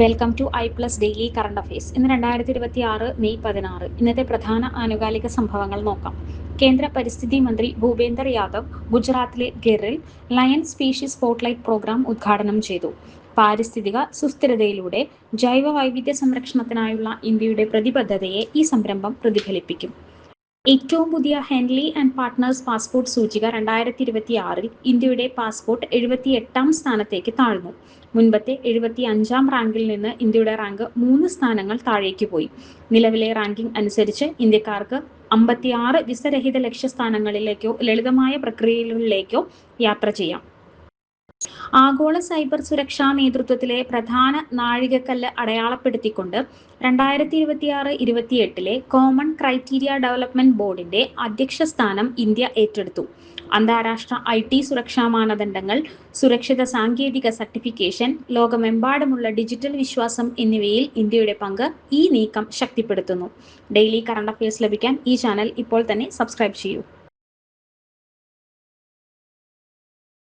Welcome to ഐ+ daily current affairs. ഇന്ന് 2026 May 16. ഇന്നത്തെ പ്രധാന ആനുകാലിക സംഭവങ്ങൾ നോക്കാം. കേന്ദ്ര പരിസ്ഥിതി മന്ത്രി ഭൂപേന്ദർ യാദവ് ഗുജറാത്തിലെ ഗിറിൽ ലയൺ സ്പീഷീസ് സ്പോട്ട്ലൈറ്റ് പ്രോഗ്രാം ഉദ്ഘാടനം ചെയ്തു. പാരിസ്ഥിതിക സുസ്ഥിരതയിലൂടെ ജൈവ വൈവിധ്യ സംരക്ഷണത്തിനായുള്ള ഇന്ത്യയുടെ പ്രതിബദ്ധതയെ ഈ സംരംഭം പ്രതിഫലിപ്പിക്കും. ഏറ്റവും പുതിയ ഹെൻലി ആൻഡ് പാർട്ട്നേഴ്സ് പാസ്പോർട്ട് സൂചിക 2026 ഇന്ത്യയുടെ പാസ്പോർട്ട് 78ാം സ്ഥാനത്തേക്ക് താഴ്ന്നു. മുൻപത്തെ 75ാം റാങ്കിൽ നിന്ന് ഇന്ത്യയുടെ റാങ്ക് 3 സ്ഥാനങ്ങൾ താഴേക്ക് പോയി. നിലവിലെ റാങ്കിംഗ് അനുസരിച്ച് ഇന്ത്യക്കാർക്ക് 56 വിസരഹിത ലക്ഷ്യസ്ഥാനങ്ങളിലേക്കോ ലളിതമായ പ്രക്രിയകളിലേക്കോ യാത്ര ചെയ്യാം. ആഗോള സൈബർ സുരക്ഷാ നേതൃത്വത്തിലെ പ്രധാന നാഴികക്കല്ല് അടയാളപ്പെടുത്തിക്കൊണ്ട് 2026-28 കോമൺ ക്രൈറ്റീരിയ ഡെവലപ്മെന്റ് ബോർഡിന്റെ അധ്യക്ഷ സ്ഥാനം ഇന്ത്യ ഏറ്റെടുത്തു. അന്താരാഷ്ട്ര IT സുരക്ഷാ മാനദണ്ഡങ്ങൾ, സുരക്ഷിത സാങ്കേതിക സർട്ടിഫിക്കേഷൻ, ലോകമെമ്പാടുമുള്ള ഡിജിറ്റൽ വിശ്വാസം എന്നിവയിൽ ഇന്ത്യയുടെ പങ്ക് ഈ നീക്കം ശക്തിപ്പെടുത്തുന്നു. ഡെയിലി കറണ്ട് അഫയേഴ്സ് ലഭിക്കാൻ ഈ ചാനൽ ഇപ്പോൾ തന്നെ സബ്സ്ക്രൈബ് ചെയ്യൂ.